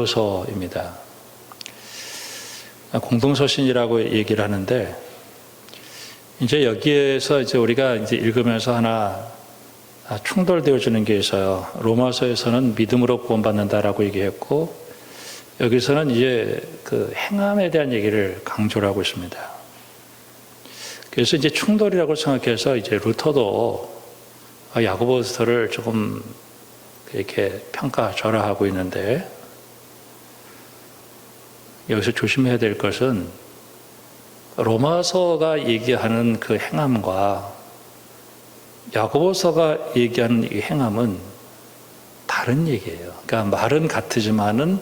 서입니다. 공동서신이라고 얘기를 하는데, 이제 여기에서 우리가 읽으면서 하나 충돌되어지는 게 있어요. 로마서에서는 믿음으로 구원받는다라고 얘기했고, 여기서는 이제 그 행함에 대한 얘기를 강조를 하고 있습니다. 그래서 이제 충돌이라고 생각해서 이제 루터도 야고보서를 조금 이렇게 평가절하하고 있는데, 여기서 조심해야 될 것은 로마서가 얘기하는 그 행함과 야고보서가 얘기하는 이 행함은 다른 얘기예요. 그러니까 말은 같지만은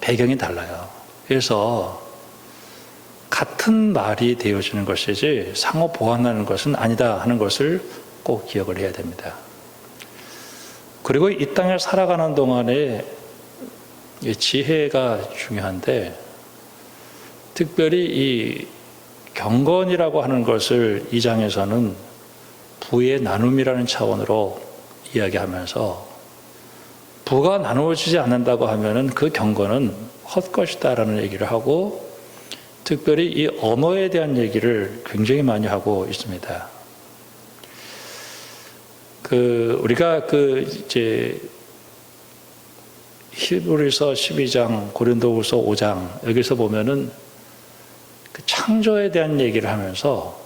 배경이 달라요. 그래서 같은 말이 되어지는 것이지 상호 보완하는 것은 아니다 하는 것을 꼭 기억을 해야 됩니다. 그리고 이 땅에 살아가는 동안에 지혜가 중요한데, 특별히 이 경건이라고 하는 것을 이 장에서는 부의 나눔이라는 차원으로 이야기하면서, 부가 나누어지지 않는다고 하면은 그 경건은 헛것이다라는 얘기를 하고, 특별히 이 언어에 대한 얘기를 굉장히 많이 하고 있습니다. 우리가 이제 히브리서 12장, 고린도후서 5장 여기서 보면은 그 창조에 대한 얘기를 하면서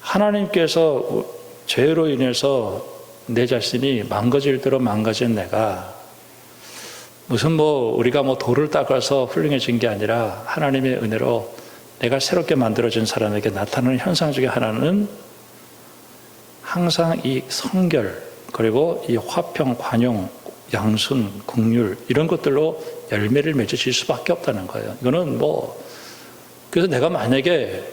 하나님께서 죄로 인해서 내 자신이 망가질 대로 망가진 내가 무슨 우리가 돌을 닦아서 훌륭해진 게 아니라 하나님의 은혜로 내가 새롭게 만들어진 사람에게 나타나는 현상 중에 하나는 항상 이 성결, 그리고 이 화평, 관용, 양순, 긍휼 이런 것들로 열매를 맺으실 수밖에 없다는 거예요. 이거는 그래서 내가 만약에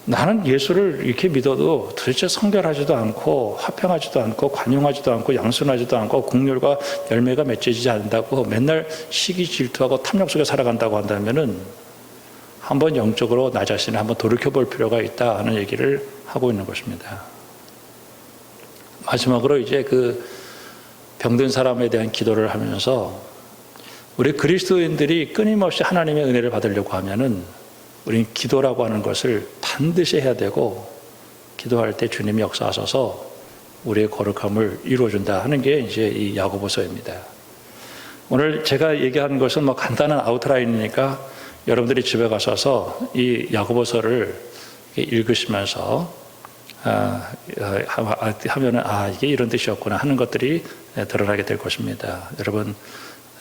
나는 예수를 이렇게 믿어도 도대체 성결하지도 않고 화평하지도 않고 관용하지도 않고 양순하지도 않고 긍휼과 열매가 맺혀지지 않는다고 맨날 시기 질투하고 탐욕 속에 살아간다고 한다면은 한번 영적으로 나 자신을 한번 돌이켜볼 필요가 있다 하는 얘기를 하고 있는 것입니다. 마지막으로 이제 그 병든 사람에 대한 기도를 하면서, 우리 그리스도인들이 끊임없이 하나님의 은혜를 받으려고 하면은 우리는 기도라고 하는 것을 반드시 해야 되고, 기도할 때 주님이 역사하셔서 우리의 거룩함을 이루어준다 하는 게 이제 이 야고보서입니다. 오늘 제가 얘기하는 것은 간단한 아웃라인이니까 여러분들이 집에 가셔서 이 야고보서를 읽으시면서 하면은 이게 이런 뜻이었구나 하는 것들이 드러나게 될 것입니다. 여러분,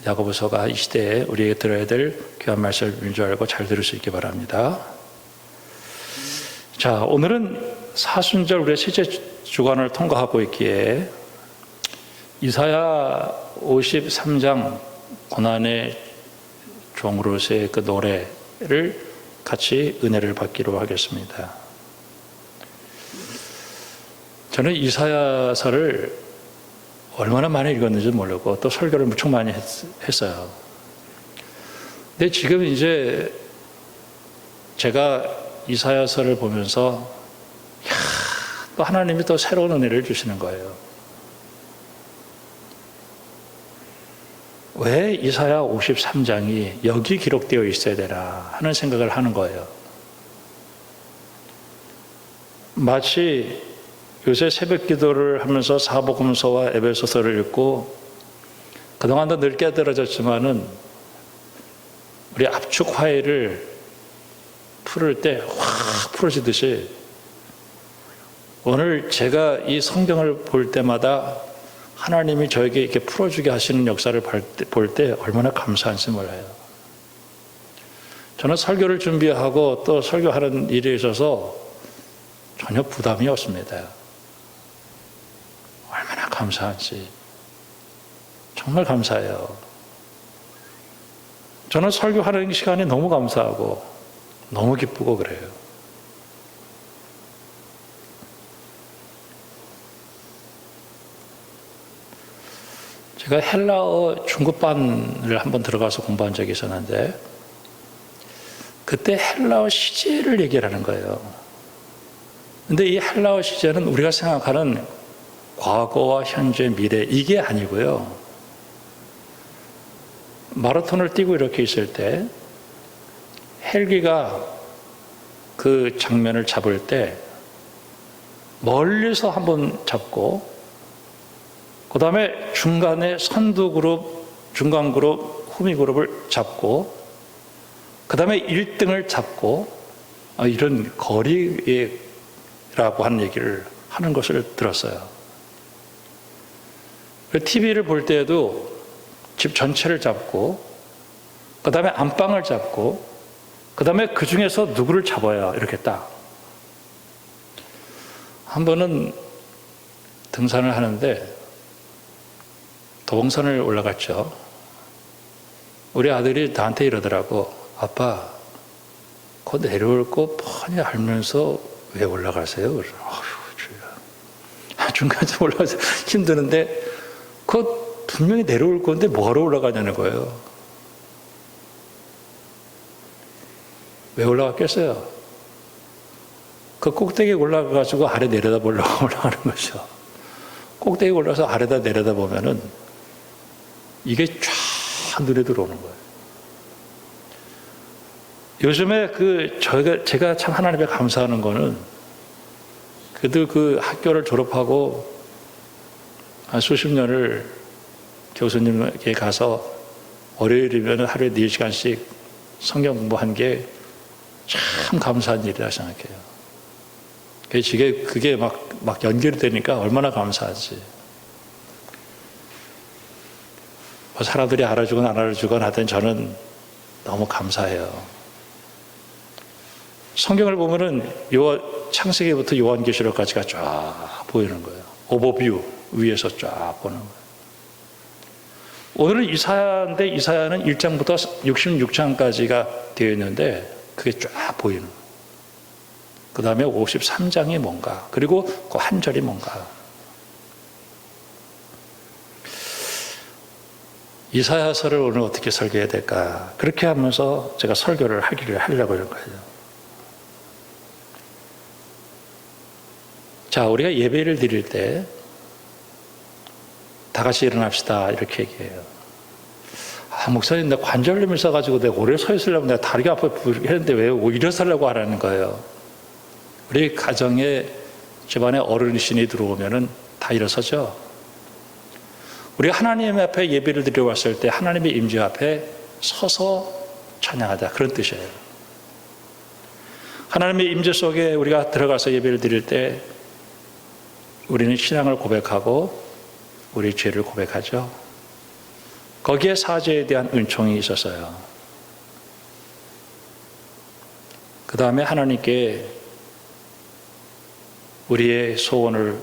야고보서가 이 시대에 우리에게 들어야 될 귀한 말씀인 줄 알고 잘 들을 수 있기 바랍니다. 자, 오늘은 사순절 우리의 셋째 주간을 통과하고 있기에 이사야 53장 고난의 종으로서의 그 노래를 같이 은혜를 받기로 하겠습니다. 저는 이사야서를 얼마나 많이 읽었는지 모르고 또 설교를 무척 많이 했어요. 근데 지금 이제 제가 이사야서를 보면서 또 하나님이 또 새로운 은혜를 주시는 거예요. 왜 이사야 53장이 여기 기록되어 있어야 되나 하는 생각을 하는 거예요. 마치 요새 새벽 기도를 하면서 사복음서와 에베소서를 읽고 그동안도 늘 깨달아졌지만은 우리 압축 화해를 풀을 때 확 풀어지듯이 오늘 제가 이 성경을 볼 때마다 하나님이 저에게 이렇게 풀어주게 하시는 역사를 볼 때 얼마나 감사한지 몰라요. 저는 설교를 준비하고 또 설교하는 일에 있어서 전혀 부담이 없습니다. 얼마나 감사한지 정말 감사해요. 저는 설교하는 시간이 너무 감사하고 너무 기쁘고 그래요. 제가 헬라어 중급반을 한번 들어가서 공부한 적이 있었는데 그때 헬라어 시제를 얘기를 하는 거예요. 근데 이 헬라어 시제는 우리가 생각하는 과거와 현재, 미래 이게 아니고요. 마라톤을 뛰고 이렇게 있을 때 헬기가 그 장면을 잡을 때 멀리서 한번 잡고 그 다음에 중간에 선두 그룹, 중간 그룹, 후미 그룹을 잡고 그 다음에 1등을 잡고 이런 거리라고 하는 얘기를 하는 것을 들었어요. TV를 볼 때에도 집 전체를 잡고 그 다음에 안방을 잡고 그 다음에 그 중에서 누구를 잡아야 이렇게 딱. 한 번은 등산을 하는데 도봉산을 올라갔죠. 우리 아들이 나한테 이러더라고. 아빠, 곧 내려올 거 뻔히 알면서 왜 올라가세요? 그래서 중간에 올라가서 힘드는데 그거 분명히 내려올 건데 뭐하러 올라가냐는 거예요. 왜 올라갔겠어요? 그 꼭대기에 올라가가지고 아래 내려다보려고 올라가는 거죠. 꼭대기에 올라가서 아래다 내려다보면은 이게 쫙 눈에 들어오는 거예요. 요즘에 제가 참 하나님에 감사하는 거는 그래도 그 학교를 졸업하고 한 수십 년을 교수님에게 가서 월요일이면 하루에 4시간씩 성경 공부한 게 참 감사한 일이라 생각해요. 그게 막 연결이 되니까 얼마나 감사하지. 사람들이 알아주건 안 알아주건 하여튼 저는 너무 감사해요. 성경을 보면은 창세기부터 요한계시록까지가 쫙 보이는 거예요. 오버뷰 위에서 쫙 보는 거예요. 오늘은 이사야인데 이사야는 1장부터 66장까지가 되어 있는데 그게 쫙 보이는 거예요. 그 다음에 53장이 뭔가, 그리고 그 한 절이 뭔가. 이사야서를 오늘 어떻게 설교해야 될까? 그렇게 하면서 제가 설교를 하려고 하는 거예요. 자, 우리가 예배를 드릴 때 다 같이 일어납시다 이렇게 얘기해요. 목사님, 나 관절염이 있어가지고 내가 오래 서 있으려면 내가 다리가 아파 했는데 왜 일어서려고 하라는 거예요. 우리 가정에 집안에 어르신이 들어오면은 다 일어서죠. 우리가 하나님 앞에 예배를 드려 왔을 때 하나님의 임재 앞에 서서 찬양하자, 그런 뜻이에요. 하나님의 임재 속에 우리가 들어가서 예배를 드릴 때 우리는 신앙을 고백하고 우리 죄를 고백하죠. 거기에 사죄에 대한 은총이 있었어요. 그 다음에 하나님께 우리의 소원을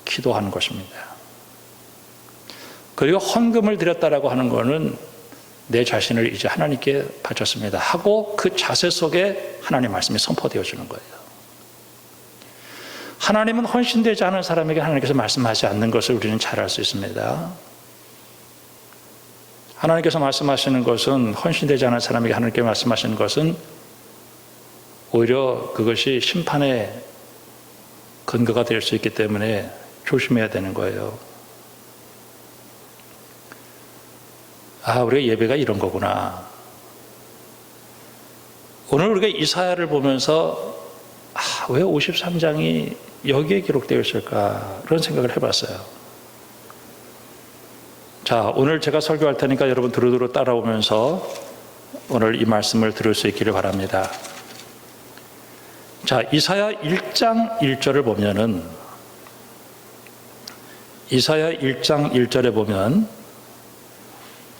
기도하는 것입니다. 그리고 헌금을 드렸다라고 하는 것은 내 자신을 이제 하나님께 바쳤습니다 하고 그 자세 속에 하나님의 말씀이 선포되어 주는 거예요. 하나님은 헌신되지 않은 사람에게 하나님께서 말씀하지 않는 것을 우리는 잘 알 수 있습니다. 하나님께서 말씀하시는 것은, 헌신되지 않은 사람에게 하나님께 말씀하시는 것은 오히려 그것이 심판의 근거가 될 수 있기 때문에 조심해야 되는 거예요. 우리가 예배가 이런 거구나. 오늘 우리가 이사야를 보면서 왜 53장이 여기에 기록되어 있을까? 그런 생각을 해봤어요. 자, 오늘 제가 설교할 테니까 여러분 두루두루 따라오면서 오늘 이 말씀을 들을 수 있기를 바랍니다. 자, 이사야 1장 1절을 보면은, 이사야 1장 1절에 보면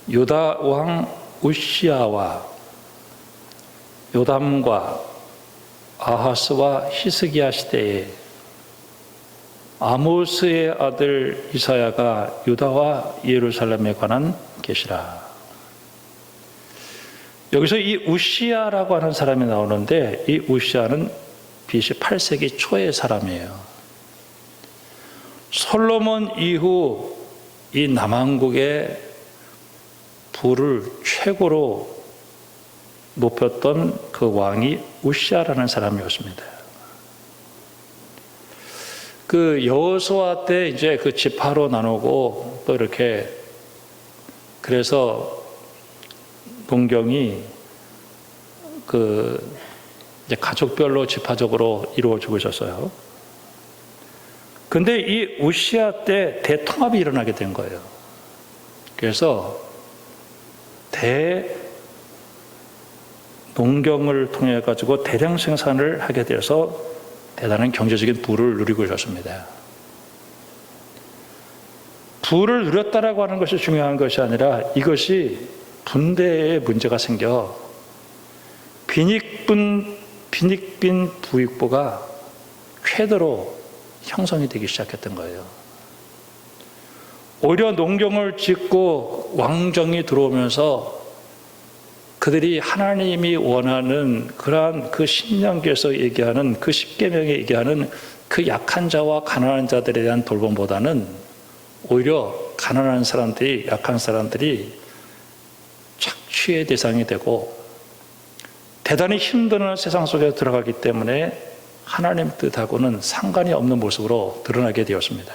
유다 왕 우시야와 요담과 아하스와 히스기야 시대에 아모스의 아들 이사야가 유다와 예루살렘에 관한 계시라. 여기서 이 우시야라고 하는 사람이 나오는데, 이 우시야는 BC 8세기 초의 사람이에요. 솔로몬 이후 이 남한국의 부를 최고로 높였던 그 왕이 우시야라는 사람이었습니다. 그 여호수아 때 이제 그 지파로 나누고 또 이렇게, 그래서 농경이 이제 가족별로 지파적으로 이루어지고 있었어요. 근데 이 우시야 때 대통합이 일어나게 된 거예요. 그래서 농경을 통해 가지고 대량 생산을 하게 돼서 대단한 경제적인 부를 누리고 있었습니다. 부를 누렸다라고 하는 것이 중요한 것이 아니라 이것이 분배에 문제가 생겨 빈익빈 부익부가 쾌대로 형성이 되기 시작했던 거예요. 오히려 농경을 짓고 왕정이 들어오면서 그들이 하나님이 원하는 그러한 그 신명기에서 얘기하는 그 십계명에 얘기하는 그 약한 자와 가난한 자들에 대한 돌봄보다는 오히려 가난한 사람들이, 약한 사람들이 착취의 대상이 되고 대단히 힘든 세상 속에 들어가기 때문에 하나님 뜻하고는 상관이 없는 모습으로 드러나게 되었습니다.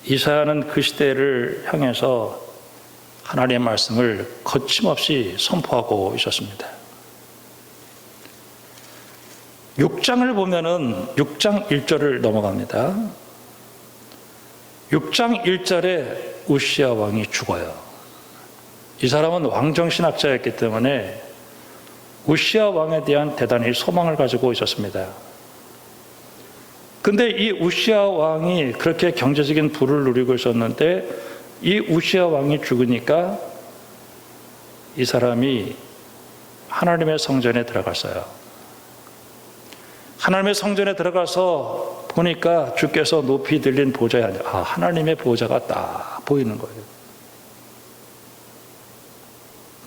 이사야는 그 시대를 향해서 하나님의 말씀을 거침없이 선포하고 있었습니다. 6장을 보면은 6장 1절을 넘어갑니다. 6장 1절에 우시야 왕이 죽어요. 이 사람은 왕정신학자였기 때문에 우시야 왕에 대한 대단히 소망을 가지고 있었습니다. 근데 이 우시야 왕이 그렇게 경제적인 부를 누리고 있었는데 이 우시야 왕이 죽으니까 이 사람이 하나님의 성전에 들어갔어요. 하나님의 성전에 들어가서 보니까 주께서 높이 들린 보좌에 앉아 하나님의 보좌가 딱 보이는 거예요.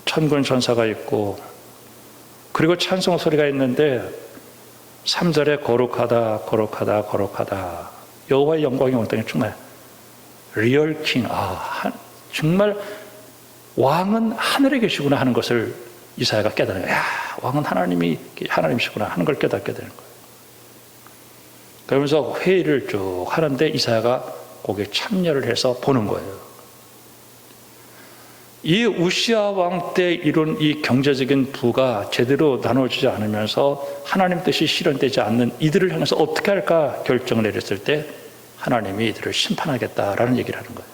천군 천사가 있고 그리고 찬송 소리가 있는데 3절에 거룩하다 거룩하다 거룩하다 여호와의 영광이 온 땅에 정말 리얼 킹 정말 왕은 하늘에 계시구나 하는 것을 이사야가 깨달아요. 왕은 하나님이시구나 하는 걸 깨닫게 되는 거예요. 그러면서 회의를 쭉 하는데 이사야가 거기에 참여를 해서 보는 거예요. 이 우시야 왕 때 이룬 이 경제적인 부가 제대로 나눠지지 않으면서 하나님 뜻이 실현되지 않는 이들을 향해서 어떻게 할까 결정을 내렸을 때 하나님이 이들을 심판하겠다라는 얘기를 하는 거예요.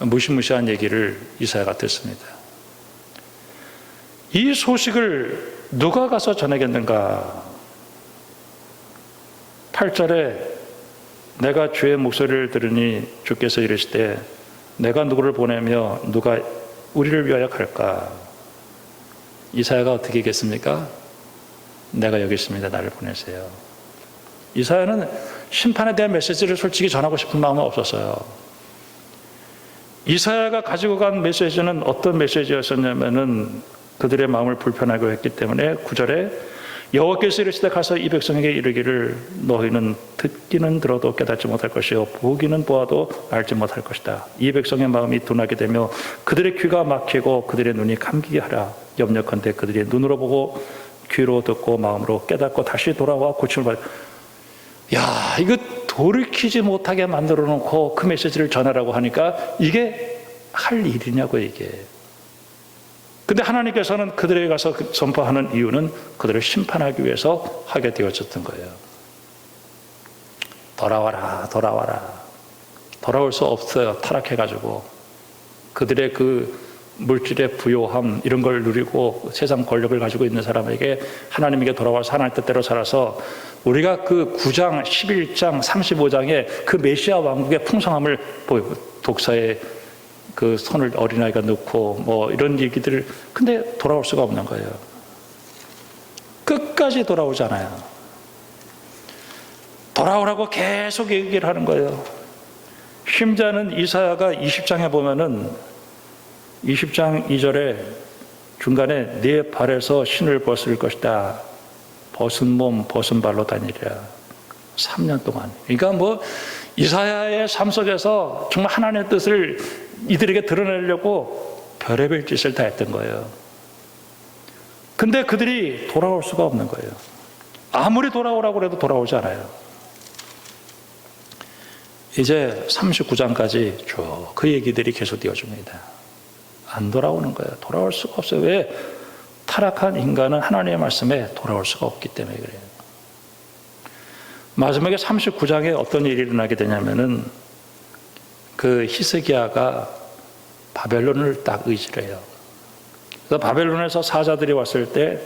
무시무시한 얘기를 이사야가 듣습니다. 이 소식을 누가 가서 전하겠는가? 8절에 내가 주의 목소리를 들으니 주께서 이르시되 내가 누구를 보내며 누가 우리를 위하여 갈까? 이사야가 어떻게 얘기했습니까? 내가 여기 있습니다. 나를 보내세요. 이사야는 심판에 대한 메시지를 솔직히 전하고 싶은 마음은 없었어요. 이사야가 가지고 간 메시지는 어떤 메시지였었냐면은 그들의 마음을 불편하게 했기 때문에 9절에 여호와께서 이르시되 가서 이 백성에게 이르기를 너희는 듣기는 들어도 깨닫지 못할 것이요 보기는 보아도 알지 못할 것이다. 이 백성의 마음이 둔하게 되며 그들의 귀가 막히고 그들의 눈이 감기게 하라. 염려컨대 그들이 눈으로 보고 귀로 듣고 마음으로 깨닫고 다시 돌아와 고침을 받아. 이거 돌이키지 못하게 만들어 놓고 그 메시지를 전하라고 하니까 이게 할 일이냐고 이게. 근데 하나님께서는 그들에게 가서 선포하는 이유는 그들을 심판하기 위해서 하게 되어졌던 거예요. 돌아와라, 돌아와라. 돌아올 수 없어요. 타락해가지고. 그들의 그 물질의 부요함, 이런 걸 누리고 세상 권력을 가지고 있는 사람에게 하나님에게 돌아와서 하나님 뜻대로 살아서 우리가 그 9장, 11장, 35장에 그 메시아 왕국의 풍성함을 보이고 독사의 그 손을 어린아이가 넣고 이런 얘기들을 근데 돌아올 수가 없는 거예요. 끝까지 돌아오잖아요. 돌아오라고 계속 얘기를 하는 거예요. 심지어는 이사야가 20장에 보면은 20장 2절에 중간에 네 발에서 신을 벗을 것이다. 벗은 몸 벗은 발로 다니리라. 3년 동안. 그러니까 이사야의 삶 속에서 정말 하나님의 뜻을 이들에게 드러내려고 별의별 짓을 다 했던 거예요. 근데 그들이 돌아올 수가 없는 거예요. 아무리 돌아오라고 해도 돌아오지 않아요. 이제 39장까지 쭉 그 얘기들이 계속 이어집니다. 안 돌아오는 거예요. 돌아올 수가 없어요. 왜? 타락한 인간은 하나님의 말씀에 돌아올 수가 없기 때문에 그래요. 마지막에 39장에 어떤 일이 일어나게 되냐면은 그 히스기야가 바벨론을 딱 의지를 해요. 그래서 바벨론에서 사자들이 왔을 때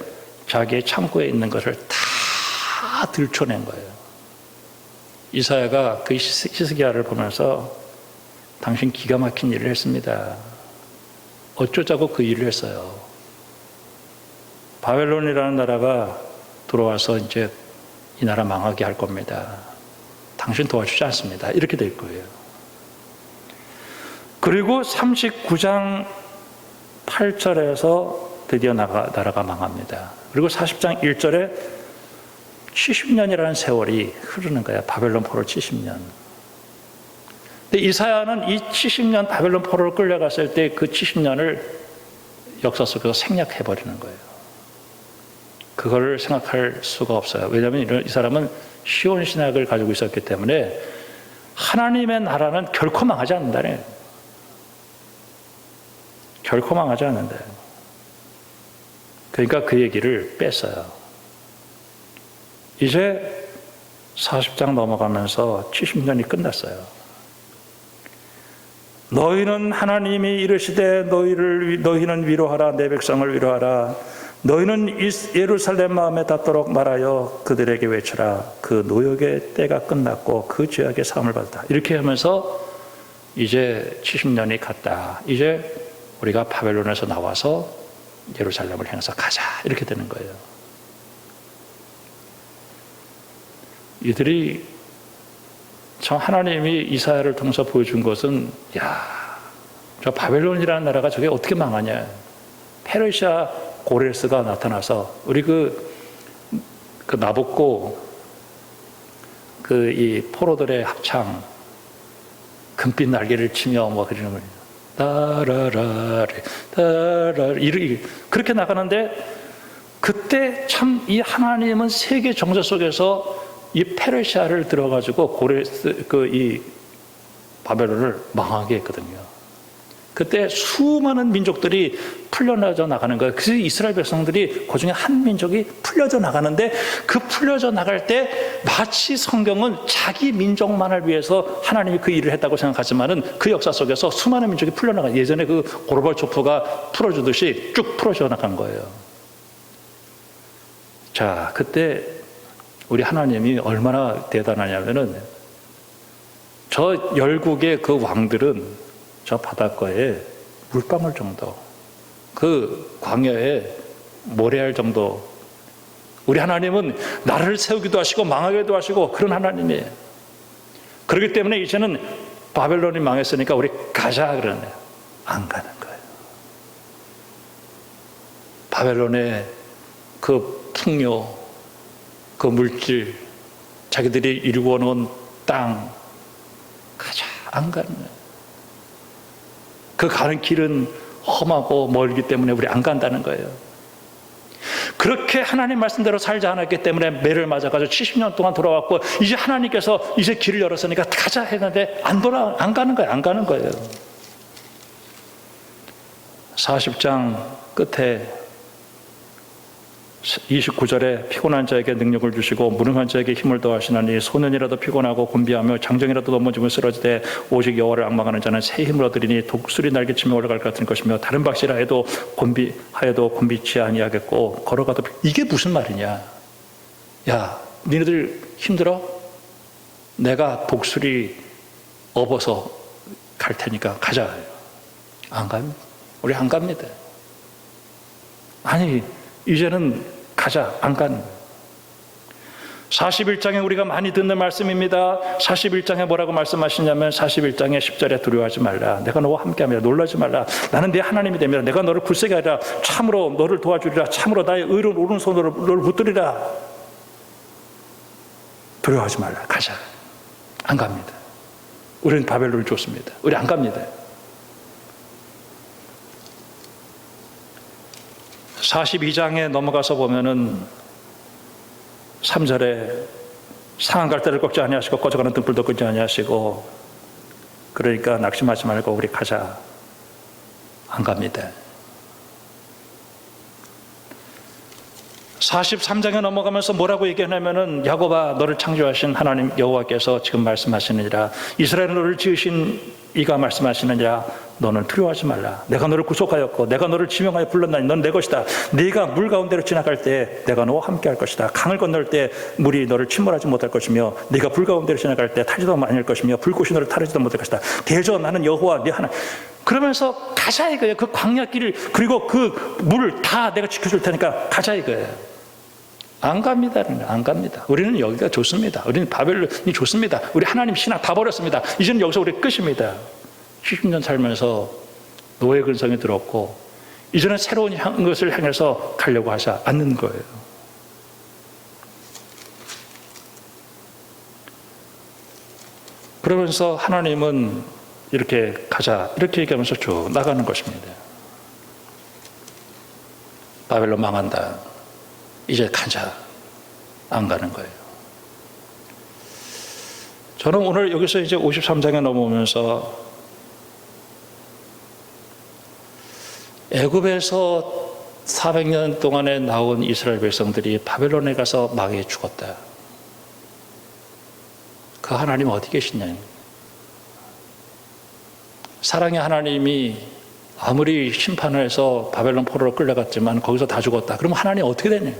자기의 창고에 있는 것을 다 들춰낸 거예요. 이사야가 그 히스기야를 보면서 당신 기가 막힌 일을 했습니다. 어쩌자고 그 일을 했어요. 바벨론이라는 나라가 들어와서 이제 이 나라 망하게 할 겁니다. 당신 도와주지 않습니다. 이렇게 될 거예요. 그리고 39장 8절에서 드디어 나라가 망합니다. 그리고 40장 1절에 70년이라는 세월이 흐르는 거야. 바벨론 포로 70년. 근데 이사야는 이 70년 바벨론 포로로 끌려갔을 때 그 70년을 역사 속에서 생략해버리는 거예요. 그걸 생각할 수가 없어요. 왜냐하면 이 사람은 시온 신학을 가지고 있었기 때문에 하나님의 나라는 결코 망하지 않는다네. 결코 망하지 않는다. 그러니까 그 얘기를 뺐어요. 이제 40장 넘어가면서 70년이 끝났어요. 너희는 하나님이 이르시되 너희는 위로하라. 내 백성을 위로하라. 너희는 예루살렘 마음에 닿도록 말하여 그들에게 외쳐라. 그 노역의 때가 끝났고 그 죄악의 사함을 받았다. 이렇게 하면서 이제 70년이 갔다. 이제 우리가 바벨론에서 나와서 예루살렘을 향해서 가자. 이렇게 되는 거예요. 이들이 참 하나님이 이사야를 통해서 보여준 것은 저 바벨론이라는 나라가 저게 어떻게 망하냐. 페르시아 고레스가 나타나서 우리 그 나복고 이 포로들의 합창 금빛 날개를 치며 뭐 그러는 거예요. 따라라리 따라리 그렇게 나가는데 그때 참 이 하나님은 세계 정세 속에서 이 페르시아를 들어가지고 고레스 이 바벨론을 망하게 했거든요. 그때 수많은 민족들이 풀려져 나가는 거예요. 그래서 이스라엘 백성들이 그중에 한 민족이 풀려져 나가는데 그 풀려져 나갈 때 마치 성경은 자기 민족만을 위해서 하나님이 그 일을 했다고 생각하지만은 그 역사 속에서 수많은 민족이 풀려나가. 예전에 그 고르바초프가 풀어주듯이 쭉 풀어져 나간 거예요. 자, 그때 우리 하나님이 얼마나 대단하냐면은 저 열국의 그 왕들은 저 바닷가에 물방울 정도, 그 광야에 모래알 정도. 우리 하나님은 나라를 세우기도 하시고 망하기도 하시고 그런 하나님이에요. 그렇기 때문에 이제는 바벨론이 망했으니까 우리 가자 그러네요. 안 가는 거예요. 바벨론의 그 풍요, 그 물질, 자기들이 이루어 놓은 땅, 가자. 안 가는 거예요. 그 가는 길은 험하고 멀기 때문에 우리 안 간다는 거예요. 그렇게 하나님 말씀대로 살지 않았기 때문에 매를 맞아가지고 70년 동안 돌아왔고 이제 하나님께서 이제 길을 열었으니까 가자 했는데 안 가는 거예요. 안 가는 거예요. 40장 끝에 29절에 피곤한 자에게 능력을 주시고 무능한 자에게 힘을 더하시나니 소년이라도 피곤하고 곤비하며 장정이라도 넘어지면 쓰러지되 오직 여호와를 앙망하는 자는 새 힘을 얻으리니 독수리 날개치며 올라갈 것 같은 것이며 다른 박씨라 해도 곤비치 아니하겠고 걸어가도. 이게 무슨 말이냐. 야, 니네들 힘들어? 내가 독수리 업어서 갈 테니까 가자. 안 갑니다. 우리 안 갑니다. 아니, 이제는 가자. 안 가는 거예요. 41장에 우리가 많이 듣는 말씀입니다. 41장에 뭐라고 말씀하시냐면 41장에 10절에 두려워하지 말라. 내가 너와 함께합니다. 놀라지 말라. 나는 네 하나님이 됩니다. 내가 너를 굳세게 하리라. 참으로 너를 도와주리라. 참으로 나의 의로운 오른손으로 너를 붙들리라. 두려워하지 말라. 가자. 안 갑니다. 우리는 바벨론을 줬습니다. 우리 안 갑니다. 42장에 넘어가서 보면은 3절에 상한 갈대를 꺾지 아니하시고 꺼져가는 등불도 끄지 아니하시고, 그러니까 낙심하지 말고 우리 가자. 안 갑니다. 43장에 넘어가면서 뭐라고 얘기하냐면은, 야곱아 너를 창조하신 하나님 여호와께서 지금 말씀하시느니라, 이스라엘 너를 지으신 이가 말씀하시느니라, 너는 두려워하지 말라. 내가 너를 구속하였고 내가 너를 지명하여 불렀나니 넌 내 것이다. 네가 물 가운데로 지나갈 때 내가 너와 함께 할 것이다. 강을 건널 때 물이 너를 침몰하지 못할 것이며, 네가 불 가운데로 지나갈 때 타지도 아니할 것이며 불꽃이 너를 타르지도 못할 것이다. 대저 나는 여호와 네 하나님. 그러면서 가자 이거예요. 그 광야길을, 그리고 그 물을 다 내가 지켜줄 테니까 가자 이거예요. 안 갑니다. 안 갑니다. 우리는 여기가 좋습니다. 우리는 바벨론이 좋습니다. 우리 하나님 신앙 다 버렸습니다. 이제는 여기서 우리 끝입니다. 70년 살면서 노예 근성이 들었고, 이제는 새로운 것을 향해서 가려고 하지 않는 거예요. 그러면서 하나님은 이렇게 가자 이렇게 얘기하면서 쭉 나가는 것입니다. 바벨론 망한다. 이제 가자. 안 가는 거예요. 저는 오늘 여기서 이제 53장에 넘어오면서 애굽에서 400년 동안에 나온 이스라엘 백성들이 바벨론에 가서 망해 죽었다. 그 하나님 어디 계시냐? 사랑의 하나님이 아무리 심판을 해서 바벨론 포로로 끌려갔지만 거기서 다 죽었다. 그럼 하나님 어떻게 되냐?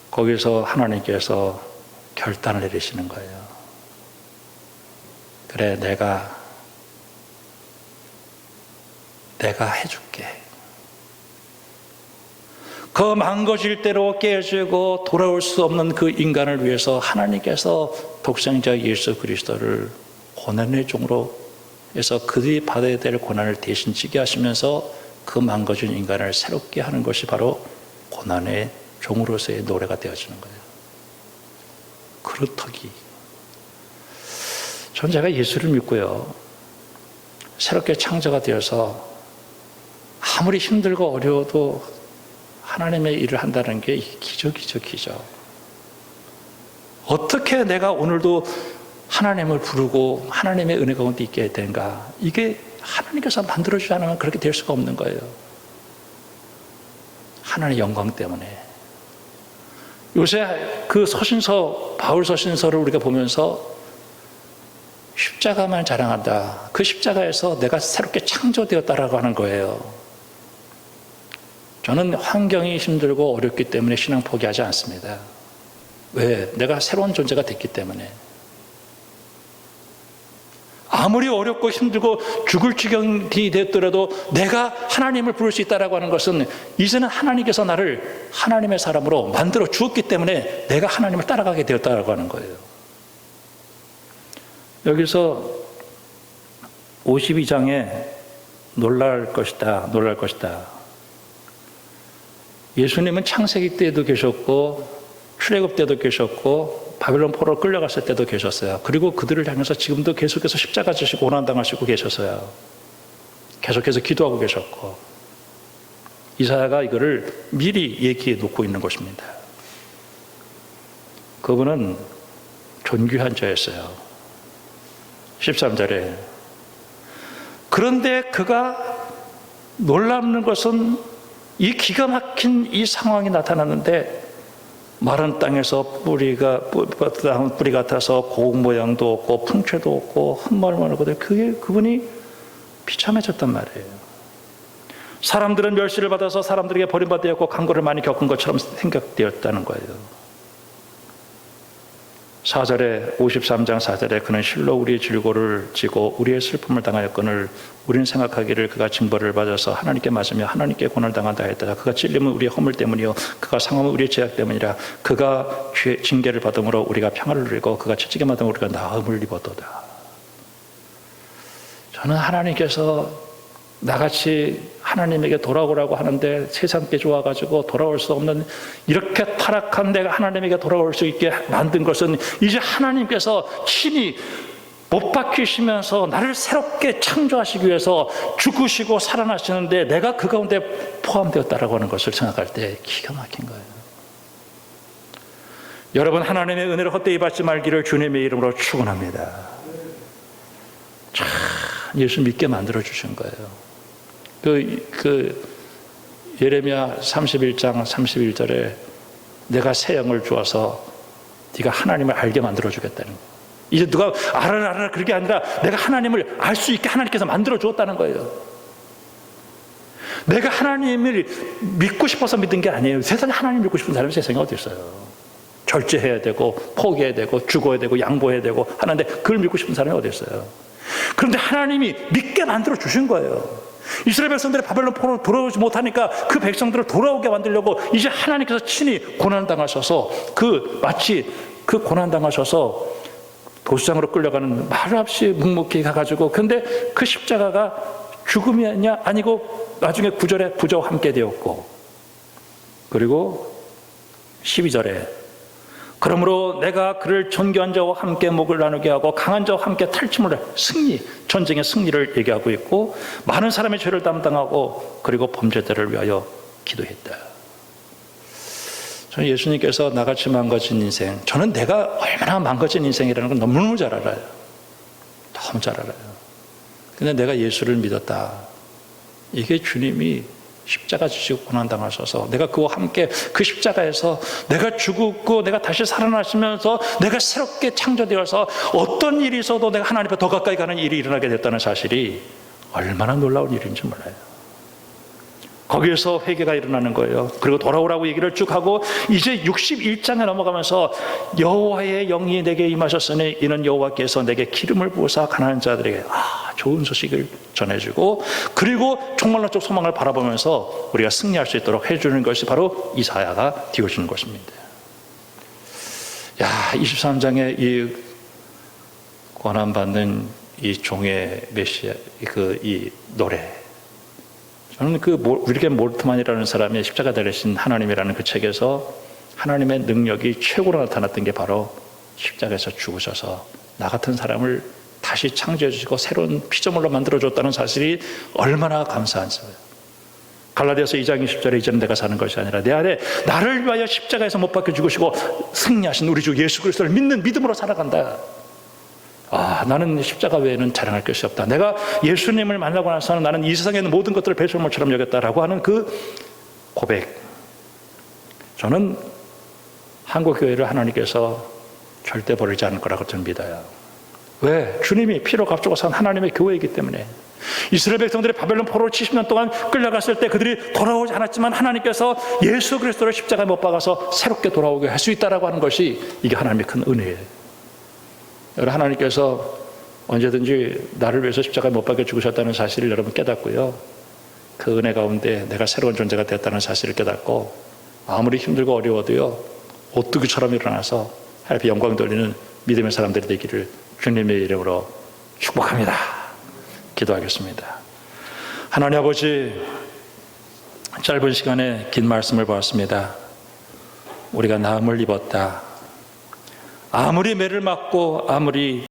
거기서 하나님께서 결단을 내리시는 거예요. 그래, 내가 해줄게. 그 망가질 대로 깨지고 돌아올 수 없는 그 인간을 위해서 하나님께서 독생자 예수 그리스도를 고난의 종으로 해서 그들이 받아야 될 고난을 대신 지게 하시면서 그 망가진 인간을 새롭게 하는 것이 바로 고난의 종으로서의 노래가 되어지는 거예요. 그렇더기. 전 제가 예수를 믿고요, 새롭게 창조가 되어서 아무리 힘들고 어려워도 하나님의 일을 한다는 게 기적이죠, 기적. 어떻게 내가 오늘도 하나님을 부르고 하나님의 은혜 가운데 있게 되는가? 이게 하나님께서 만들어주지 않으면 그렇게 될 수가 없는 거예요. 하나님의 영광 때문에. 요새 그 서신서, 바울 서신서를 우리가 보면서 십자가만 자랑한다. 그 십자가에서 내가 새롭게 창조되었다라고 하는 거예요. 저는 환경이 힘들고 어렵기 때문에 신앙 포기하지 않습니다. 왜? 내가 새로운 존재가 됐기 때문에. 아무리 어렵고 힘들고 죽을 지경이 됐더라도 내가 하나님을 부를 수 있다라고 하는 것은 이제는 하나님께서 나를 하나님의 사람으로 만들어 주었기 때문에 내가 하나님을 따라가게 되었다라고 하는 거예요. 여기서 52장에 놀랄 것이다, 놀랄 것이다. 예수님은 창세기 때도 계셨고 출애굽 때도 계셨고 바벨론 포로로 끌려갔을 때도 계셨어요. 그리고 그들을 향해서 지금도 계속해서 십자가 지시고 고난당하시고 계셨어요. 계속해서 기도하고 계셨고, 이사야가 이거를 미리 얘기해 놓고 있는 것입니다. 그분은 존귀한 자였어요. 13절에. 그런데 그가 놀라는 것은 이 기가 막힌 이 상황이 나타났는데, 마른 땅에서 뿌리 같아서 고운 모양도 없고 풍채도 없고 흠말만 하거든요. 그분이 비참해졌단 말이에요. 사람들은 멸시를 받아서 사람들에게 버림받았고 강고를 많이 겪은 것처럼 생각되었다는 거예요. 4절에 53장 4절에 그는 실로 우리의 질고를 지고 우리의 슬픔을 당하였거늘 우리는 생각하기를 그가 징벌을 받아서 하나님께 맞으며 하나님께 고난을 당한다 했다. 그가 찔림은 우리의 허물 때문이요 그가 상함은 우리의 죄악 때문이라. 그가 징계를 받음으로 우리가 평화를 누리고 그가 채찍에 맞음으로 우리가 나음을 입었도다. 저는 하나님께서 나같이 하나님에게 돌아오라고 하는데 세상께 좋아가지고 돌아올 수 없는 이렇게 타락한 내가 하나님에게 돌아올 수 있게 만든 것은 이제 하나님께서 친히 못 박히시면서 나를 새롭게 창조하시기 위해서 죽으시고 살아나시는데 내가 그 가운데 포함되었다라고 하는 것을 생각할 때 기가 막힌 거예요. 여러분, 하나님의 은혜를 헛되이 받지 말기를 주님의 이름으로 축원합니다. 참 예수 믿게 만들어 주신 거예요. 예레미야 31장 31절에 내가 새 영을 주어서 네가 하나님을 알게 만들어 주겠다는 거예요. 이제 누가 알아라 그게 아니라 내가 하나님을 알 수 있게 하나님께서 만들어 주었다는 거예요. 내가 하나님을 믿고 싶어서 믿은 게 아니에요. 세상에 하나님 믿고 싶은 사람이 세상에 어디 있어요. 절제해야 되고 포기해야 되고 죽어야 되고 양보해야 되고 하는데 그걸 믿고 싶은 사람이 어디 있어요. 그런데 하나님이 믿게 만들어 주신 거예요. 이스라엘 백성들이 바벨론 포로로 돌아오지 못하니까 그 백성들을 돌아오게 만들려고 이제 하나님께서 친히 고난당하셔서 마치 그 고난당하셔서 도수장으로 끌려가는 말 없이 묵묵히 가가지고, 근데 그 십자가가 죽음이 아니고 나중에 9절에 부자와 함께 되었고, 그리고 12절에 그러므로 내가 그를 존귀한 자와 함께 목을 나누게 하고 강한 자와 함께 탈춤을 전쟁의 승리를 얘기하고 있고, 많은 사람의 죄를 담당하고 그리고 범죄자를 위하여 기도했다. 저는 예수님께서 나같이 망가진 인생, 저는 내가 얼마나 망가진 인생이라는 걸 너무너무 잘 알아요. 너무 잘 알아요. 근데 내가 예수를 믿었다. 이게 주님이 십자가 지시고 고난당하셔서 내가 그와 함께 그 십자가에서 내가 죽고 내가 다시 살아나시면서 내가 새롭게 창조되어서 어떤 일이 있어도 내가 하나님 앞에 더 가까이 가는 일이 일어나게 됐다는 사실이 얼마나 놀라운 일인지 몰라요. 거기에서 회개가 일어나는 거예요. 그리고 돌아오라고 얘기를 쭉 하고 이제 61장에 넘어가면서 여호와의 영이 내게 임하셨으니 이는 여호와께서 내게 기름을 부으사 가난한 자들에게 좋은 소식을 전해주고, 그리고 종말론적 소망을 바라보면서 우리가 승리할 수 있도록 해주는 것이 바로 이사야가 되어주는 것입니다. 23장의 이 고난받는 이 종의 메시아 이 노래, 저는 윌리엄 몰트만이라는 사람이 십자가 달리신 하나님이라는 그 책에서 하나님의 능력이 최고로 나타났던 게 바로 십자가에서 죽으셔서 나 같은 사람을 다시 창조해 주시고 새로운 피조물로 만들어줬다는 사실이 얼마나 감사한지요. 갈라디아서 2장 20절에 이제는 내가 사는 것이 아니라 내 안에 나를 위하여 십자가에서 못 박혀 죽으시고 승리하신 우리 주 예수 그리스도를 믿는 믿음으로 살아간다. 나는 십자가 외에는 자랑할 것이 없다. 내가 예수님을 만나고 나서는 나는 이 세상에 있는 모든 것들을 배설물처럼 여겼다라고 하는 그 고백, 저는 한국교회를 하나님께서 절대 버리지 않을 거라고 저는 믿어요. 왜? 주님이 피로 값주고 산 하나님의 교회이기 때문에. 이스라엘 백성들이 바벨론 포로로 70년 동안 끌려갔을 때 그들이 돌아오지 않았지만 하나님께서 예수 그리스도를 십자가에 못 박아서 새롭게 돌아오게 할 수 있다라고 하는 것이 이게 하나님의 큰 은혜예요. 여러분, 하나님께서 언제든지 나를 위해서 십자가에 못 박혀 죽으셨다는 사실을 여러분 깨닫고요, 그 은혜 가운데 내가 새로운 존재가 됐다는 사실을 깨닫고 아무리 힘들고 어려워도요 오뚜기처럼 일어나서 하나님께 영광 돌리는 믿음의 사람들이 되기를 주님의 이름으로 축복합니다. 기도하겠습니다. 하나님 아버지, 짧은 시간에 긴 말씀을 보았습니다. 우리가 나음을 입었다. 아무리 매를 맞고 아무리